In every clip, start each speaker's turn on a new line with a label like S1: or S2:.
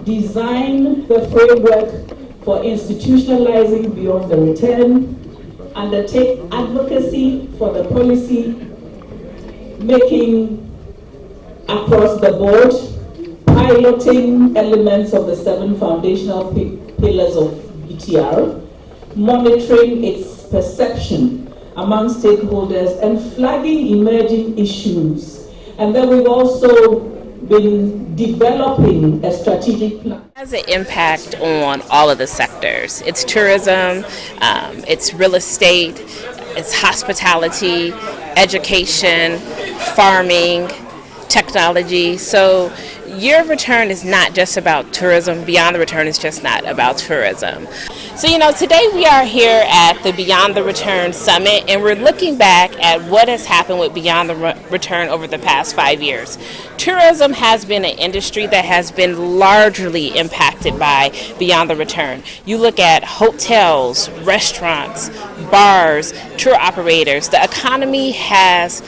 S1: design the framework for institutionalizing beyond the return, undertake advocacy for the policy making across the board, piloting elements of the 7 foundational pillars of BTR, monitoring its perception among stakeholders, and flagging emerging issues. And then we've also been developing a strategic plan.
S2: It has an impact on all of the sectors. It's tourism, it's real estate, it's hospitality, education, farming, technology. So Year of Return is not just about tourism. Beyond the Return is just not about tourism. So, today we are here at the Beyond the Return Summit, and we're looking back at what has happened with Beyond the Return over the past 5 years. Tourism has been an industry that has been largely impacted by Beyond the Return. You look at hotels, restaurants, bars, tour operators. The economy has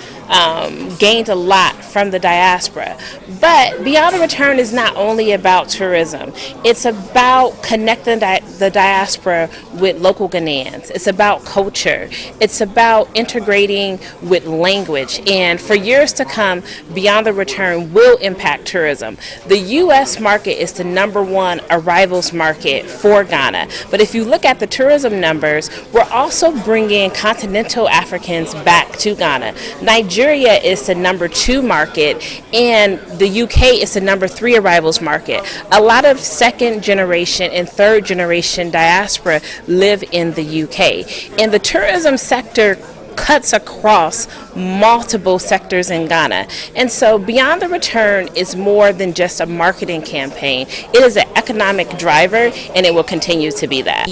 S2: gained a lot from the diaspora. But Beyond the Return is not only about tourism. It's about connecting the diaspora with local Ghanaians. It's about culture. It's about integrating with language. And for years to come, Beyond the Return will impact tourism. The U.S. market is the #1 arrivals market for Ghana. But if you look at the tourism numbers, we're also bringing continental Africans back to Ghana. Nigeria is the #2 market, and the UK is the #3 arrivals market. A lot of second generation and third generation diaspora live in the UK. And the tourism sector cuts across multiple sectors in Ghana. And so Beyond the Return is more than just a marketing campaign. It is an economic driver, and it will continue to be that.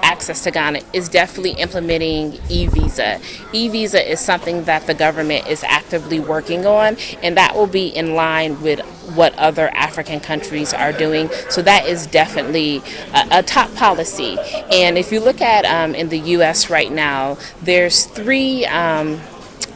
S2: Access to Ghana is definitely implementing e-visa. E-visa is something that the government is actively working on, and that will be in line with what other African countries are doing. So that is definitely a top policy. And if you look at in the U.S. right now, there's 3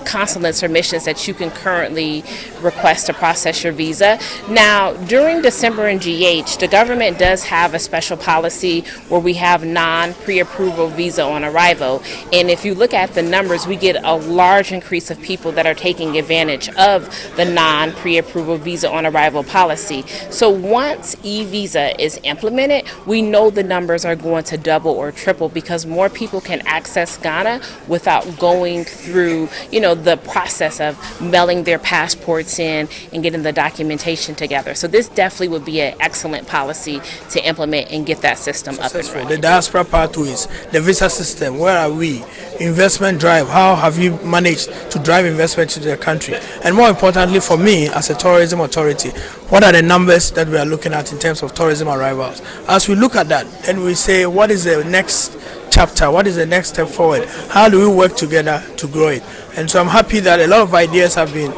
S2: consulates or missions that you can currently request to process your visa. Now, during December and GH, the government does have a special policy where we have non-pre-approval visa on arrival. And if you look at the numbers, we get a large increase of people that are taking advantage of the non-pre-approval visa on arrival policy. So once e-visa is implemented, we know the numbers are going to double or triple because more people can access Ghana without going through, the process of mailing their passports in and getting the documentation together. So this definitely would be an excellent policy to implement and get that system up and running.
S3: The diaspora pathways, the visa system, where are we? Investment drive, how have you managed to drive investment to the country? And more importantly for me, as a tourism authority, what are the numbers that we are looking at in terms of tourism arrivals? As we look at that, then we say, what is the next chapter? What is the next step forward? How do we work together to grow it? And so I'm happy that a lot of ideas have been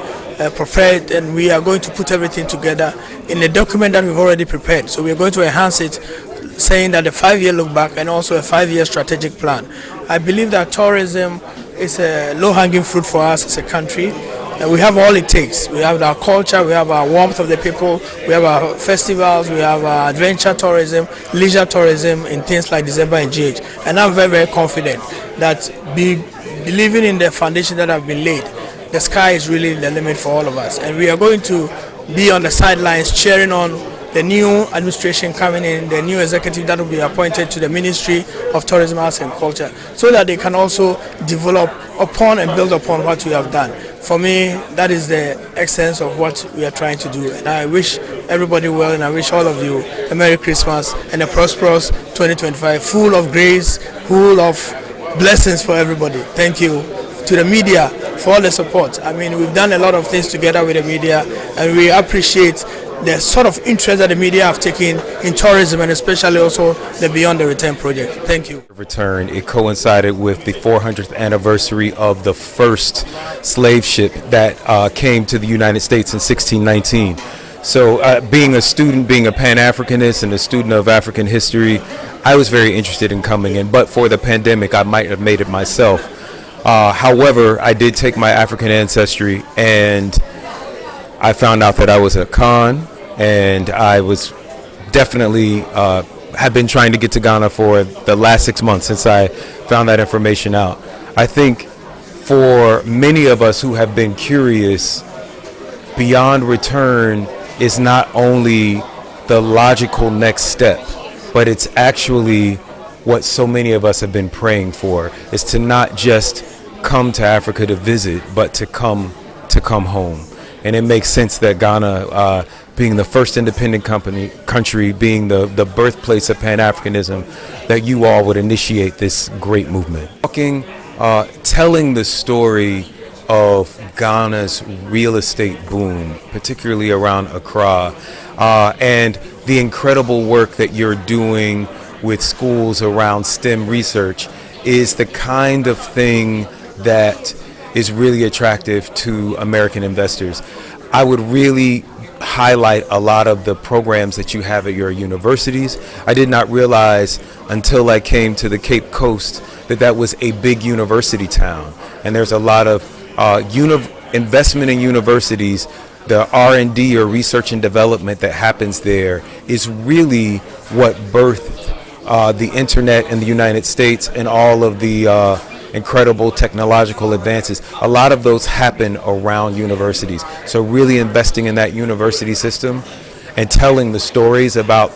S3: prepared, and we are going to put everything together in a document that we've already prepared. So we're going to enhance it, saying that a 5-year look back and also a 5-year strategic plan. I believe that tourism is a low-hanging fruit for us as a country. And we have all it takes. We have our culture, we have our warmth of the people, we have our festivals, we have our adventure tourism, leisure tourism in things like December and GH. And I'm very, very confident that believing in the foundation that have been laid, the sky is really the limit for all of us. And we are going to be on the sidelines cheering on the new administration coming in, the new executive that will be appointed to the Ministry of Tourism, Arts and Culture, so that they can also develop upon and build upon what we have done. For me, that is the essence of what we are trying to do. And I wish everybody well, and I wish all of you a Merry Christmas and a prosperous 2025, full of grace, full of blessings for everybody. Thank you to the media for all the support. I mean, we've done a lot of things together with the media, and we appreciate the sort of interest that the media have taken in tourism, and especially also the Beyond the Return project. Thank you.
S4: Return, it coincided with the 400th anniversary of the first slave ship that came to the United States in 1619. So being a student, being a Pan-Africanist and a student of African history, I was very interested in coming in, but for the pandemic, I might have made it myself. However, I did take my African ancestry, and I found out that I was a Khan, and I was definitely have been trying to get to Ghana for the last 6 months since I found that information out. I think for many of us who have been curious, Beyond Return is not only the logical next step, but it's actually what so many of us have been praying for, is to not just come to Africa to visit, but to come home. And it makes sense that Ghana, being the first independent country, being the birthplace of Pan-Africanism, that you all would initiate this great movement. Telling the story of Ghana's real estate boom, particularly around Accra, and the incredible work that you're doing with schools around STEM research is the kind of thing that is really attractive to American investors. I would really highlight a lot of the programs that you have at your universities. I did not realize until I came to the Cape Coast that was a big university town, and there's a lot of investment in universities. The R&D, or research and development, that happens there is really what birthed the internet in the United States and all of the incredible technological advances. A lot of those happen around universities. So really investing in that university system and telling the stories about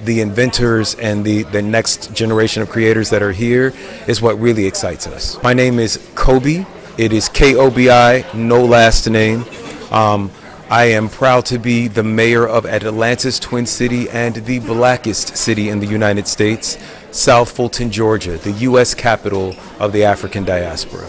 S4: the inventors and the next generation of creators that are here is what really excites us. My name is Kobi. It is Kobi, no last name. I am proud to be the mayor of Atlanta's Twin City and the blackest city in the United States, South Fulton, Georgia, the U.S. capital of the African diaspora.